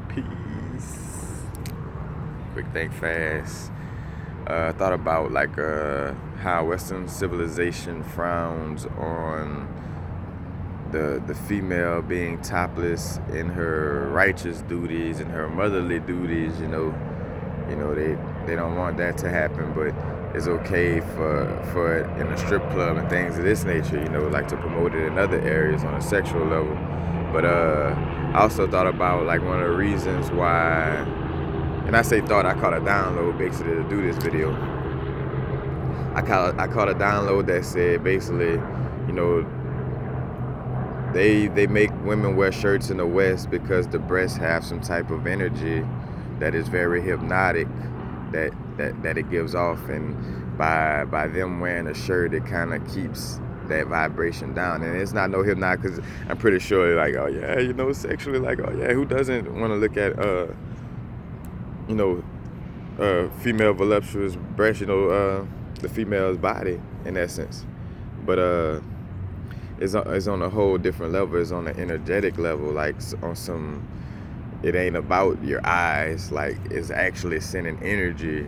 Peace. Quick think fast. Thought about like how Western civilization frowns on the female being topless in her righteous duties and her motherly duties. They don't want that to happen, but it's okay for it in a strip club and things of this nature. Like to promote it in other areas on a sexual level. But I also thought about like one of the reasons why, and I say thought, I caught a download basically to do this video. I caught a download that said basically, they make women wear shirts in the West because the breasts have some type of energy that is very hypnotic that it gives off, and by them wearing a shirt, it kind of keeps that vibration down. And it's not no hypnotic, because I'm pretty sure like, oh yeah, sexually, like, oh yeah, who doesn't want to look at female voluptuous breast, the female's body in essence. But it's on a whole different level. It's on an energetic level, like on some, it ain't about your eyes, like it's actually sending energy,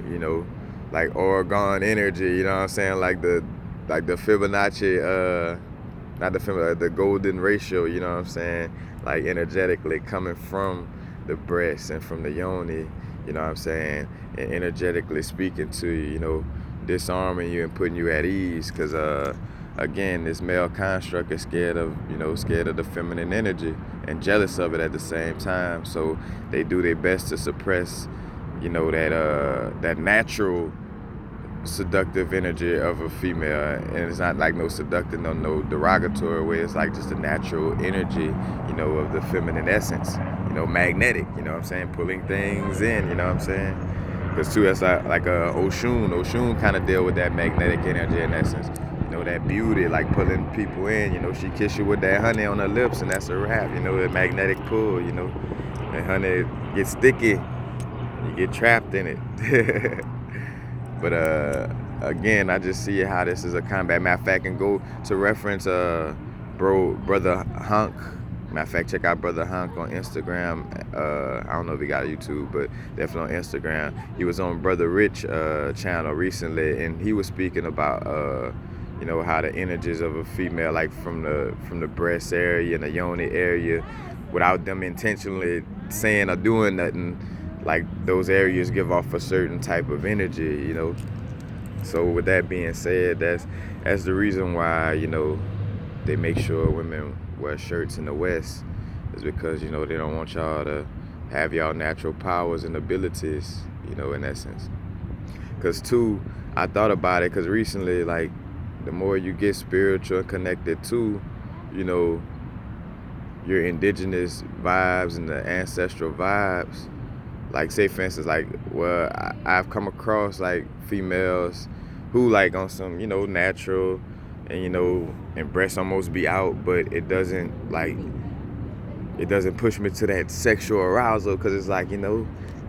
like Orgone energy, you know what I'm saying? Like the Fibonacci, not the Fibonacci, the golden ratio, you know what I'm saying? Like energetically coming from the breast and from the yoni, you know what I'm saying? And energetically speaking to you, disarming you and putting you at ease, because again, this male construct is scared of the feminine energy and jealous of it at the same time. So they do their best to suppress, that natural seductive energy of a female. And it's not like no seductive, no derogatory way. It's like just a natural energy, of the feminine essence, magnetic, you know what I'm saying, pulling things in, you know what I'm saying? Because too, that's like Oshun kind of deal with that magnetic energy in essence. That beauty, like pulling people in. She kiss you with that honey on her lips, and that's a wrap. The magnetic pull. That honey gets sticky, you get trapped in it. But again, I just see how this is a combat. Matter of fact, and go to reference brother Hhunk. Matter of fact, check out brother Hhunk on Instagram. I don't know if he got a YouTube, but definitely on Instagram. He was on Brother Rich channel recently, and he was speaking about how the energies of a female, like from the breast area and the yoni area, without them intentionally saying or doing nothing, like those areas give off a certain type of energy, So with that being said, that's the reason why, they make sure women wear shirts in the West, is because, they don't want y'all to have y'all natural powers and abilities, in essence. Because too, I thought about it, because recently, like, the more you get spiritual and connected to, your indigenous vibes and the ancestral vibes, like say for instance, like, well, I've come across like females who like on some, natural and, and breasts almost be out, but it doesn't push me to that sexual arousal, because it's like,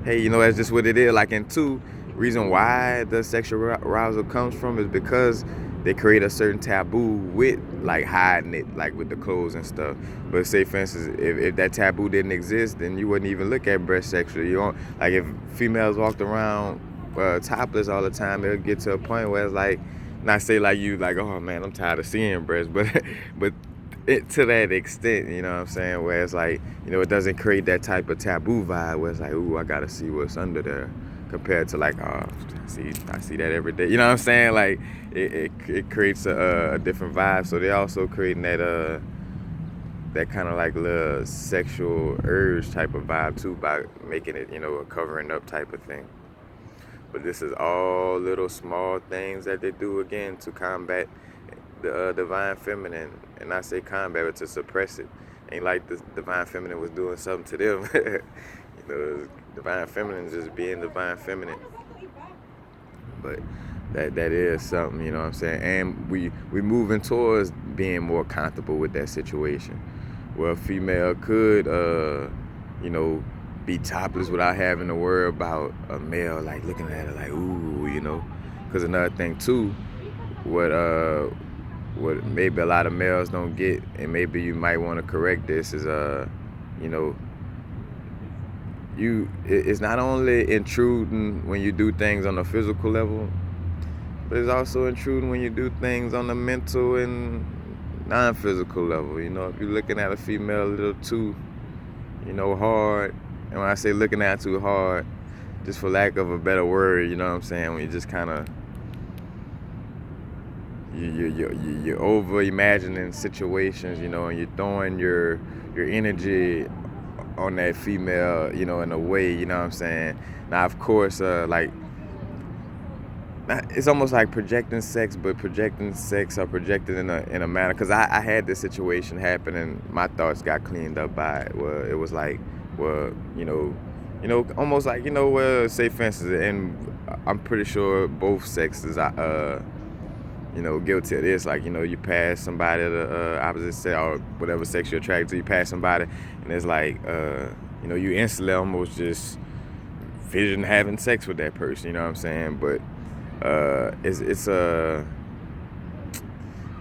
hey, that's just what it is. Like, and two, reason why the sexual arousal comes from is because they create a certain taboo with like hiding it, like with the clothes and stuff. But say for instance, if that taboo didn't exist, then you wouldn't even look at breast sexually. You don't, like, if females walked around topless all the time, it'll get to a point where it's like, not say like you like, oh man, I'm tired of seeing breasts, but it to that extent, you know what I'm saying, where it's like, it doesn't create that type of taboo vibe where it's like, ooh, I gotta see what's under there, compared to like, oh, I see that every day, you know what I'm saying? Like it creates a different vibe. So they also creating that kind of like little sexual urge type of vibe too, by making it, a covering up type of thing. But this is all little small things that they do, again, to combat the divine feminine. And I say combat, but to suppress it. Ain't like the divine feminine was doing something to them. Divine feminine just being divine feminine. But that is something, you know what I'm saying? And we moving towards being more comfortable with that situation, where a female could, be topless without having to worry about a male like looking at her like, ooh, Because another thing too, what maybe a lot of males don't get, and maybe you might want to correct this, is it's not only intruding when you do things on a physical level, but it's also intruding when you do things on the mental and non-physical level. You know, if you're looking at a female a little too, hard, and when I say looking at too hard, just for lack of a better word, you know what I'm saying, when you just kind of you're over imagining situations, and you're throwing your energy on that female, in a way, you know what I'm saying. Now, of course, it's almost like projecting sex, but projecting sex or projected in a manner. Because I had this situation happen, and my thoughts got cleaned up by it. Where it was like, well, almost like, say for instance, and I'm pretty sure both sexes are, guilty of this. Like, you pass somebody the opposite sex or whatever sex you're attracted to, you pass somebody, and it's like, you instantly almost just vision having sex with that person. You know what I'm saying? But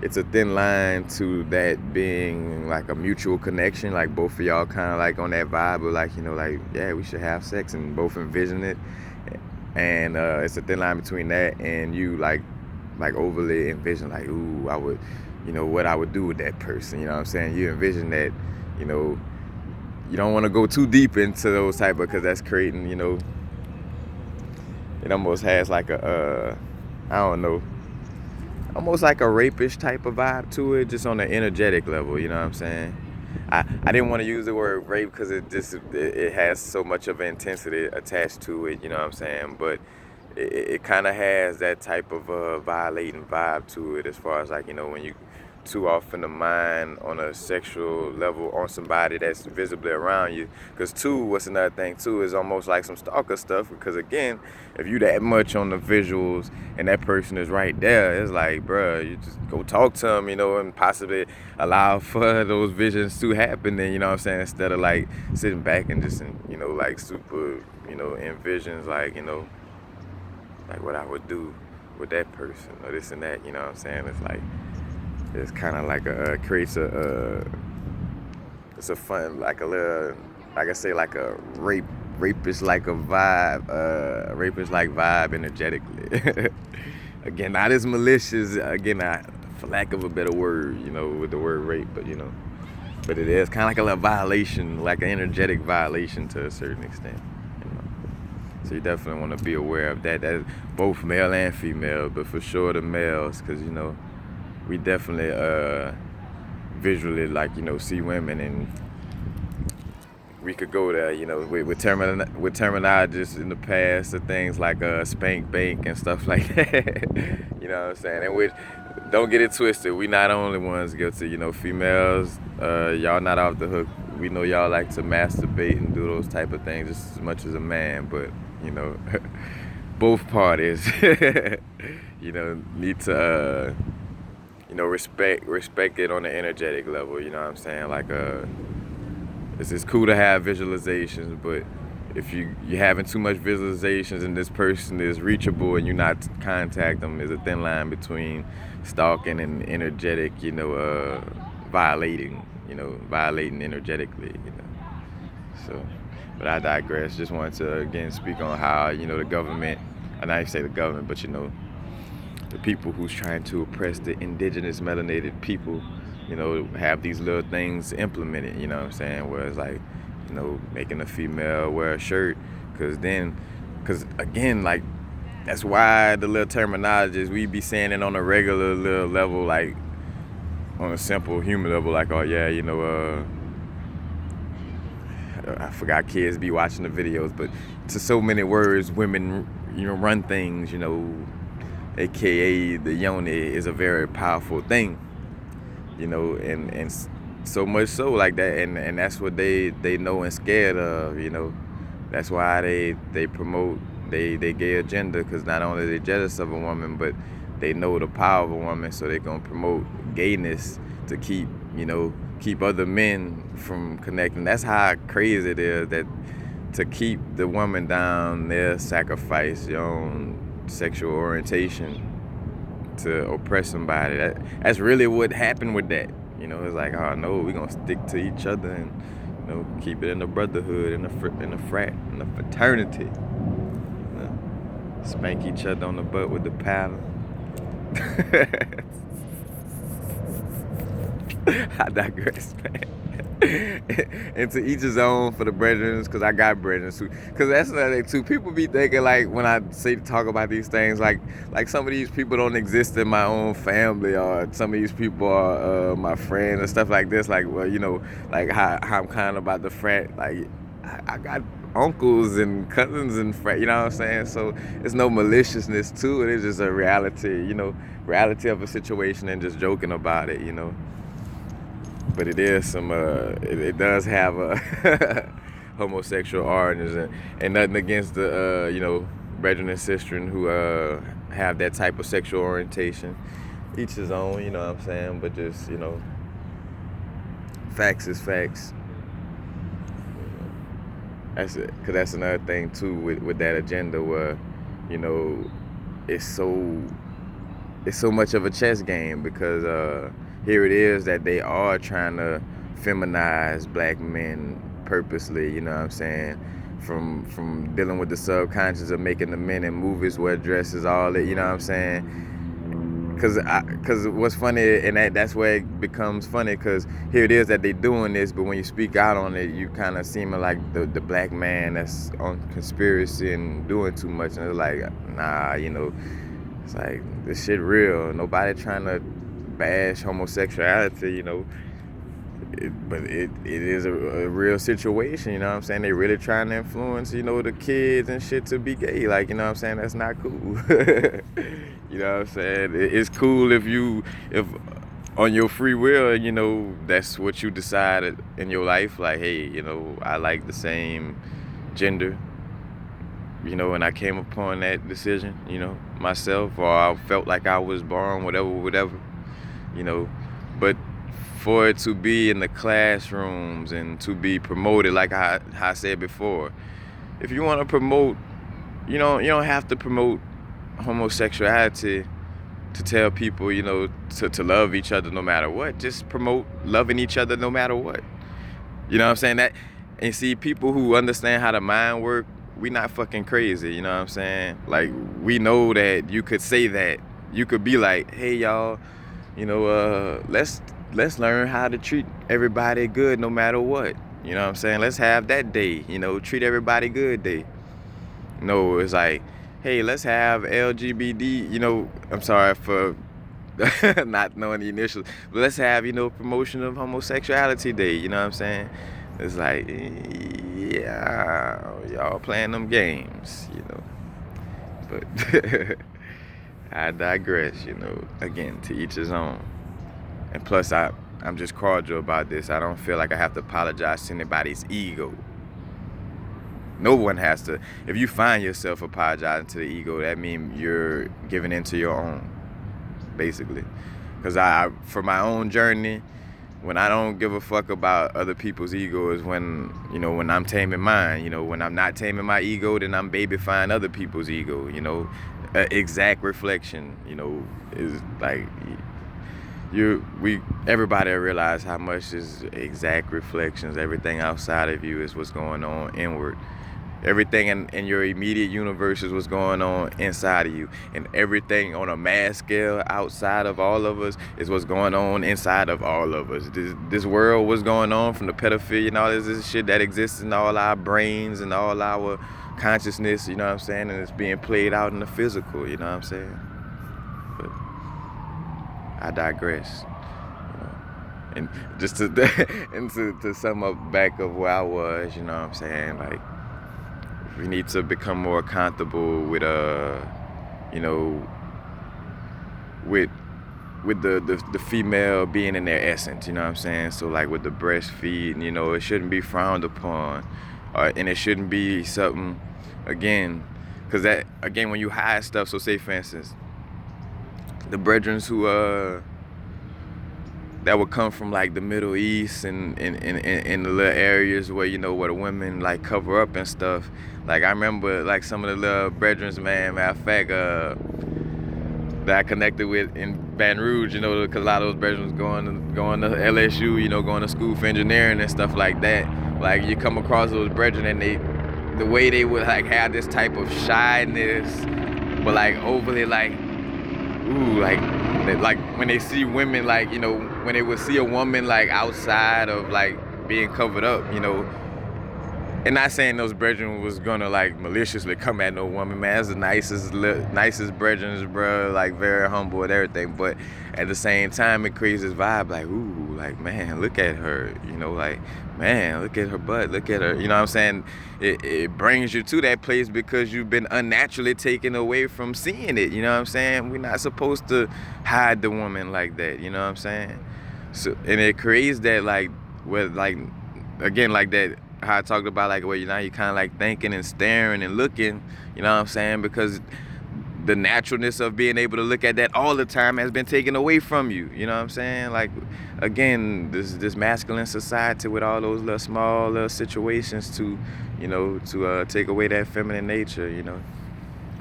it's a thin line to that being like a mutual connection, like both of y'all kind of like on that vibe of like, yeah, we should have sex, and both envision it. And it's a thin line between that and you like overly envision like, ooh, I would, what I would do with that person. You know what I'm saying? You envision that, you don't want to go too deep into those type, because that's creating, it almost has like a, I don't know, almost like a rapish type of vibe to it, just on the energetic level. You know what I'm saying? I didn't want to use the word rape because it has so much of intensity attached to it. You know what I'm saying? But it kind of has that type of violating vibe to it, as far as like, when you too often the mind on a sexual level on somebody that's visibly around you. Because what's another thing too, is almost like some stalker stuff. Because again, if you that much on the visuals and that person is right there, it's like, bruh, you just go talk to them, and possibly allow for those visions to happen. Then, you know what I'm saying, instead of like sitting back and just, like super, envisions like, like what I would do with that person or this and that. You know what I'm saying? It's like, it's kind of like creates it's a fun, like a little, like I say, like a rapist like a vibe, rapist like vibe energetically. Again, not as malicious, again, for lack of a better word, with the word rape, but it is kind of like a little violation, like an energetic violation to a certain extent. So you definitely want to be aware of that. That's both male and female, but for sure the males, because, we definitely visually see women, and we could go there, with terminologies in the past of things like spank bank and stuff like that. You know what I'm saying? And which, don't get it twisted, we not only ones guilty. Females, y'all not off the hook. We know y'all like to masturbate and do those type of things just as much as a man, but both parties need to respect it on the energetic level. You know what I'm saying? Like, it's cool to have visualizations, but if you're having too much visualizations and this person is reachable and you not contact them, there's a thin line between stalking and energetic, violating energetically, So, but I digress. Just wanted to again speak on how, the government, and I say the government, but the people who's trying to oppress the indigenous melanated people, have these little things implemented, you know what I'm saying? Where it's like, making a female wear a shirt, because again, like, that's why the little terminologies, we be saying it on a regular little level, like on a simple human level, like, oh yeah, I forgot kids be watching the videos, but to so many words, women, run things, AKA the yoni is a very powerful thing, and so much so like that, and that's what they know and scared of, That's why they promote they gay agenda, because not only they jealous of a woman, but they know the power of a woman, so they're gonna promote gayness to keep other men from connecting. That's how crazy it is, that to keep the woman down, they'll sacrifice your own sexual orientation to oppress somebody. That's really what happened with that. It's like, oh no, we're gonna stick to each other, and keep it in the brotherhood, in the frat, in the fraternity. Spank each other on the butt with the paddle. I digress, man. And to each his own for the brethren, because I got brethren too. Because that's another thing too. People be thinking like when I say talk about these things, like some of these people don't exist in my own family, or some of these people are my friends and stuff like this. Like, well, like how I'm kind of about the frat. Like I got uncles and cousins and frat. You know what I'm saying? So it's no maliciousness to it. It's just a reality. Reality of a situation and just joking about it. But it is some, it does have a homosexual origins, and nothing against the, brethren and sistren who have that type of sexual orientation. Each his own, you know what I'm saying? But just, facts is facts. That's it. Because that's another thing, too, with that agenda where, it's so much of a chess game because, here it is that they are trying to feminize black men purposely, you know what I'm saying? From dealing with the subconscious of making the men in movies wear dresses, all that, you know what I'm saying? Because what's funny, and that's where it becomes funny, because here it is that they doing this, but when you speak out on it, you kind of seem like the black man that's on conspiracy and doing too much, and it's like, nah, it's like, this shit real. Nobody trying to bash homosexuality, but it is a real situation, you know what I'm saying? They really trying to influence, the kids and shit to be gay, like, you know what I'm saying? That's not cool. You know what I'm saying? It's cool if on your free will, that's what you decided in your life, like, hey, I like the same gender, and I came upon that decision, myself, or I felt like I was born, whatever. But for it to be in the classrooms and to be promoted, like I said before, if you want to promote, you don't have to promote homosexuality to tell people, to love each other no matter what. Just promote loving each other no matter what. You know what I'm saying? That, and see, people who understand how the mind works, we not fucking crazy, you know what I'm saying? Like, we know that you could say that. You could be like, hey, y'all, let's learn how to treat everybody good no matter what. You know what I'm saying? Let's have that day, treat everybody good day. No, it's like, hey, let's have LGBT, I'm sorry for not knowing the initials, but let's have, promotion of homosexuality day, you know what I'm saying? It's like, yeah, y'all playing them games, but I digress, again, to each his own. And plus, I'm just cordial about this. I don't feel like I have to apologize to anybody's ego. No one has to. If you find yourself apologizing to the ego, that means you're giving into your own, basically. Because for my own journey, when I don't give a fuck about other people's ego is when, when I'm taming mine. When I'm not taming my ego, then I'm babyfying other people's ego, exact reflection, is like, everybody realize how much is exact reflections. Everything outside of you is what's going on inward. Everything in your immediate universe is what's going on inside of you. And everything on a mass scale outside of all of us is what's going on inside of all of us. This world, what's going on from the pedophilia and all this shit that exists in all our brains and all our consciousness, you know what I'm saying? And it's being played out in the physical, you know what I'm saying? But I digress. And just to sum up back of where I was, you know what I'm saying? Like, we need to become more comfortable with with the female being in their essence, you know what I'm saying? So like with the breastfeeding, it shouldn't be frowned upon, and it shouldn't be something, again, because that, again, when you hide stuff, so say for instance, the brethren who that would come from like the Middle East and in the little areas where where the women like cover up and stuff. Like I remember like some of the little brethren, man, matter of fact, that I connected with in Baton Rouge, because a lot of those brethren was going to LSU, going to school for engineering and stuff like that. like you come across those brethren and the way they would like have this type of shyness, but like overly like, ooh, like when they see women, like, you know, when they would see a woman like outside of like being covered up, you know. And not saying those brethren was gonna like maliciously come at no woman, man. That's the nicest brethren, bro. Like very humble and everything. But at the same time, it creates this vibe like, ooh, like, man, look at her. You know, like, man, look at her butt. Look at her. You know what I'm saying? It brings you to that place because you've been unnaturally taken away from seeing it. You know what I'm saying? We're not supposed to hide the woman like that. You know what I'm saying? So, and it creates that like, with like, again, like that. How I talked about, like, well, now you're kind of like thinking and staring and looking, you know what I'm saying? Because the naturalness of being able to look at that all the time has been taken away from you, you know what I'm saying? Like, again, this masculine society with all those little small little situations to, you know, to take away that feminine nature, you know,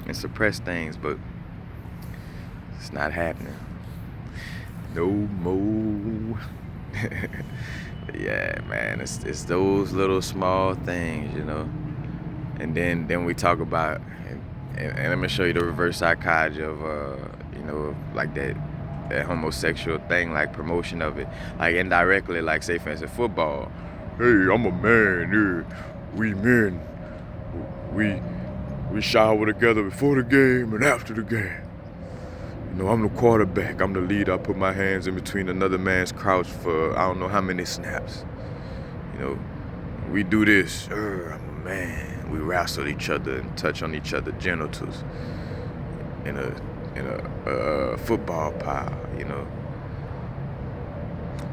and suppress things, but it's not happening. No more. Yeah, man, it's those little small things, you know. And then we talk about, and let me show you the reverse psychology of, you know, like that homosexual thing, like promotion of it, like indirectly, like say for instance football. Hey, I'm a man. Yeah, we men, we shower together before the game and after the game. You know, I'm the quarterback. I'm the leader. I put my hands in between another man's crouch for I don't know how many snaps. You know, we do this. I'm a man. We wrestle each other and touch on each other's genitals in a football pile. You know,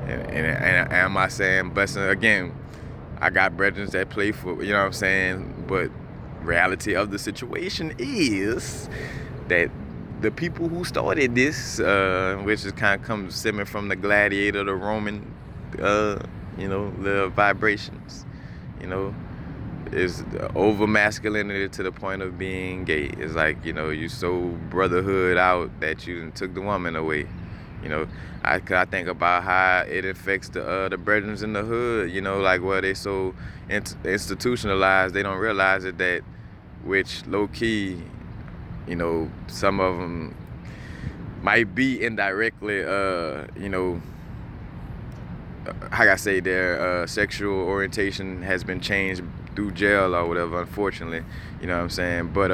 and am I saying blessing again? I got brethren that play for, you know what I'm saying, but reality of the situation is that the people who started this, which is kind of comes stemming from the gladiator, the Roman, you know, the vibrations, you know, is over masculinity to the point of being gay. It's like, you know, you sold brotherhood out that you took the woman away. You know, I think about how it affects the brethren in the hood, you know, like where they so institutionalized, they don't realize it, that which low key, you know, some of them might be indirectly, you know, how I say, their sexual orientation has been changed through jail or whatever, unfortunately, you know what I'm saying? But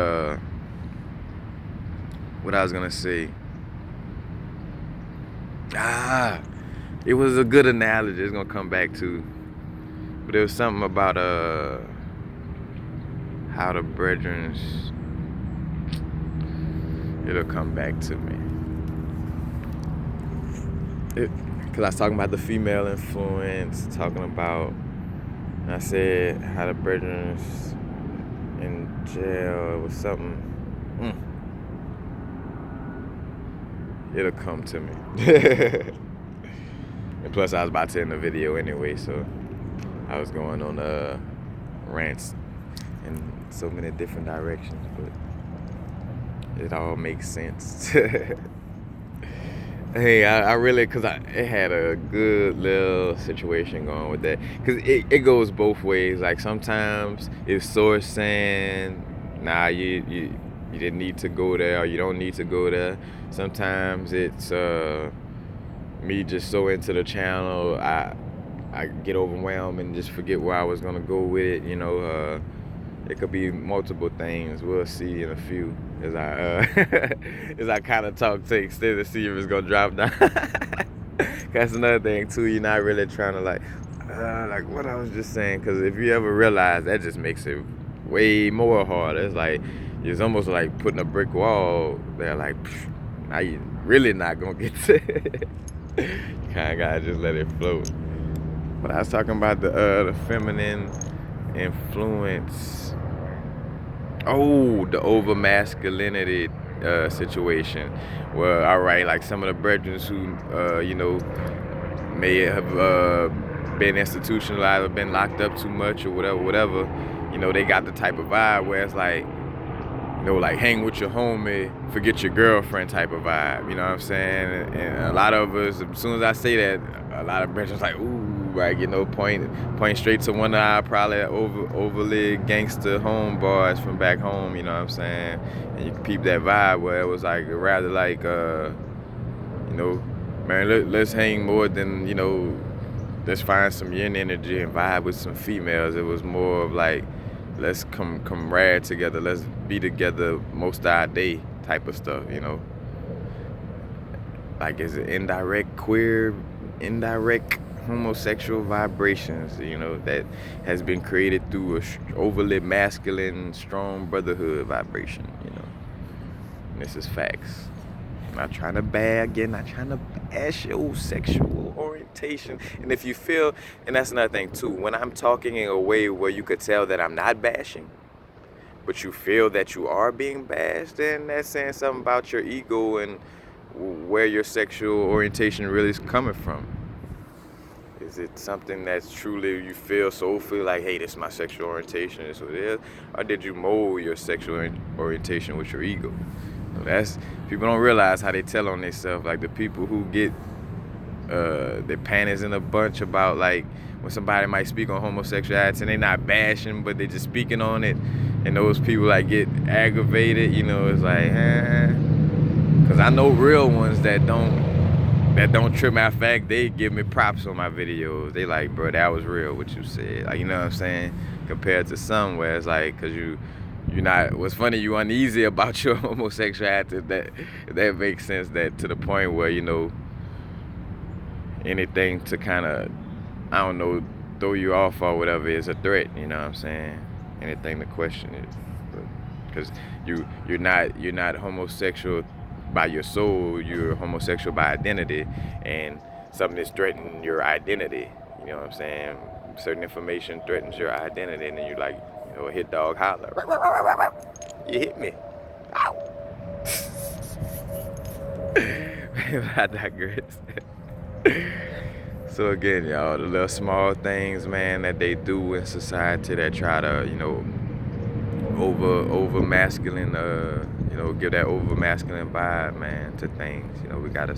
what I was gonna say, it was a good analogy. It's gonna come back to, but there was something about how the brethren. It'll come back to me. Because I was talking about the female influence, talking about, I said how the brethren in jail, it was something. It'll come to me. And plus I was about to end the video anyway, so I was going on rants in so many different directions, but it all makes sense. Hey, I really, because it had a good little situation going with that. Because it goes both ways. Like sometimes it's source saying, nah, you didn't need to go there, or you don't need to go there. Sometimes it's me just so into the channel, I get overwhelmed and just forget where I was going to go with it, you know. It could be multiple things. We'll see in a few as I kind of talk to extend to see if it's gonna drop down. That's another thing too. You're not really trying to like what I was just saying. Because if you ever realize, that just makes it way more harder. It's like it's almost like putting a brick wall there. Like now you really not gonna get to it. You kind of gotta just let it float. But I was talking about the feminine influence. Oh, the over-masculinity situation. Well, all right, like some of the brethren who, you know, may have been institutionalized or been locked up too much or whatever, you know, they got the type of vibe where it's like, you know, like hang with your homie, forget your girlfriend type of vibe, you know what I'm saying? And a lot of us, as soon as I say that, a lot of brethren like, ooh, like, you know, point straight to one of our probably overly gangster homeboys from back home, you know what I'm saying? And you can peep that vibe where it was like rather like, you know, man, let's hang more than, you know, let's find some yin energy and vibe with some females. It was more of like, let's come rad together, let's be together most of our day type of stuff, you know. Like, is it indirect homosexual vibrations, you know, that has been created through a overly masculine, strong brotherhood vibration, you know. And this is facts. I'm not trying to bash your sexual orientation. And if you feel, and that's another thing too, when I'm talking in a way where you could tell that I'm not bashing, but you feel that you are being bashed, then that's saying something about your ego and where your sexual orientation really is coming from. Is it something that's truly you feel soulfully like, hey, this is my sexual orientation, this is what it is? Or did you mold your sexual orientation with your ego? That's, people don't realize how they tell on themselves. Like the people who get their panties in a bunch about, like, when somebody might speak on homosexuality and they not bashing, but they just speaking on it, and those people like get aggravated, you know, it's like, because I know real ones that don't trip. Matter of fact, they give me props on my videos. They like, bro, that was real what you said. Like, you know what I'm saying? Compared to some where it's like, because you're not, what's funny, you uneasy about your homosexuality. That makes sense, that to the point where, you know, anything to kind of, I don't know, throw you off or whatever is a threat, you know what I'm saying? Anything to question it. Because you're not homosexual by your soul, you're homosexual by identity, and something is threatening your identity, you know what I'm saying? Certain information threatens your identity, and then you like, you know, hit dog holler. You hit me. Ow. I digress. So again, y'all, the little small things, man, that they do in society that try to, you know, over masculine, you know, give that over masculine vibe, man, to things. You know, we gotta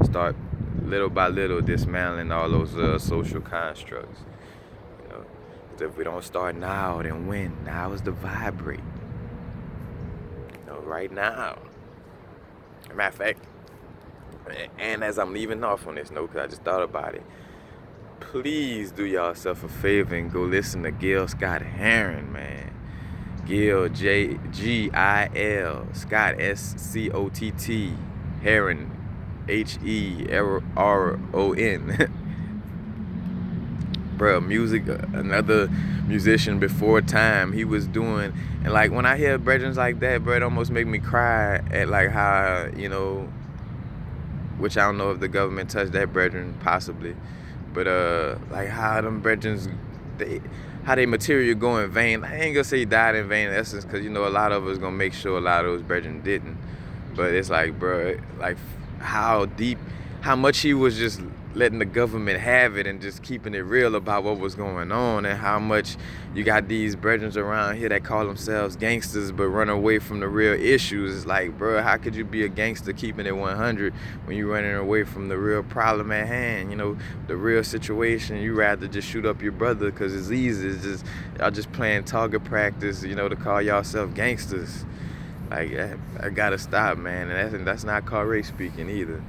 start little by little dismantling all those social constructs. You know, 'cause if we don't start now, then when? Now is the vibrate. You know, right now. Matter of fact, and as I'm leaving off on this note, because I just thought about it, please do yourself a favor and go listen to Gil Scott Heron, man. Gil, Gil, Scott, Scott, Heron, Heron. Bro, music, another musician before time, he was doing, and like when I hear brethren like that, bro, it almost make me cry at like how, you know, which I don't know if the government touched that brethren, possibly, but like how them brethren, how they material go in vain. I ain't gonna say died in vain in essence, because, you know, a lot of us gonna make sure a lot of those brethren didn't, but it's like, bro, like how much he was just letting the government have it and just keeping it real about what was going on, and how much you got these brethren around here that call themselves gangsters but run away from the real issues. It's like, bro, how could you be a gangster keeping it 100 when you running away from the real problem at hand, you know, the real situation? You rather just shoot up your brother because it's easy. It's just, y'all just playing target practice, you know, to call yourself gangsters. Like, I gotta stop, man. And that's not called race speaking either.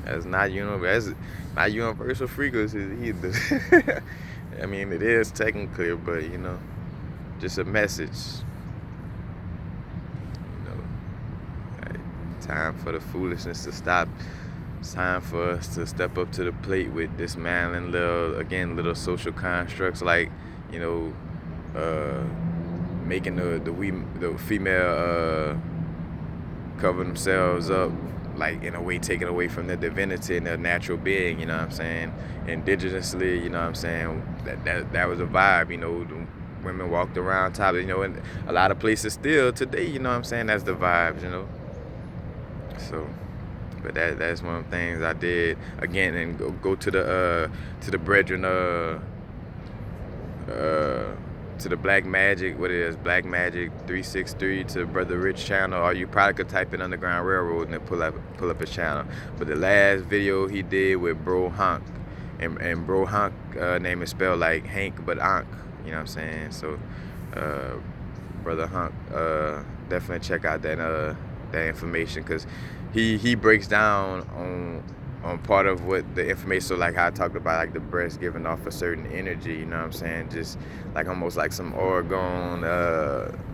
That's not universal frequencies either. I mean, it is technically, but, you know, just a message. You know, like, time for the foolishness to stop. It's time for us to step up to the plate with dismantling little social constructs, like, you know, making the female cover themselves up, like, in a way taken away from their divinity and their natural being, you know what I'm saying? Indigenously, you know what I'm saying? That was a vibe, you know, the women walked around top, you know, and a lot of places still today, you know what I'm saying? That's the vibes, you know? So, but that's one of the things I did, again, and go to the brethren, to the Black Magic, what it is, Black Magic 363, to Brother Rich channel, or you probably could type in Underground Railroad and then pull up his channel. But the last video he did with bro Hhunk, and bro Hhunk name is spelled like Hank but Ankh, you know what I'm saying? So brother Hhunk, definitely check out that information, because he breaks down on part of what the information, so like how I talked about like the breast giving off a certain energy, you know what I'm saying, just like almost like some Orgone,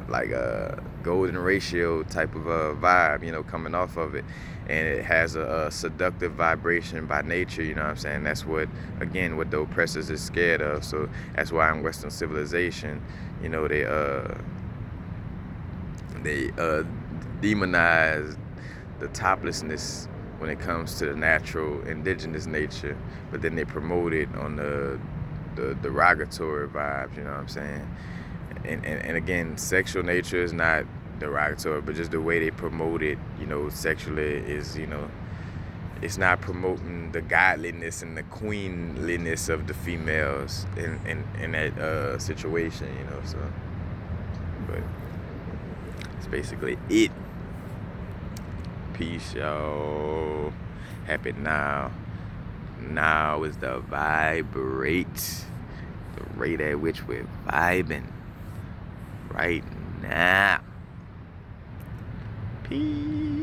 like a golden ratio type of vibe, you know, coming off of it. And it has a seductive vibration by nature, you know what I'm saying? That's what, again, what the oppressors is scared of. So that's why in Western civilization, you know, they demonize the toplessness when it comes to the natural indigenous nature, but then they promote it on the derogatory vibes, you know what I'm saying? And again, sexual nature is not derogatory, but just the way they promote it, you know, sexually is, you know, it's not promoting the godliness and the queenliness of the females in that situation, you know. So, but it's basically it. Peace, y'all. Happy now. Now is the vibrate, the rate at which we're vibing right now. Peace.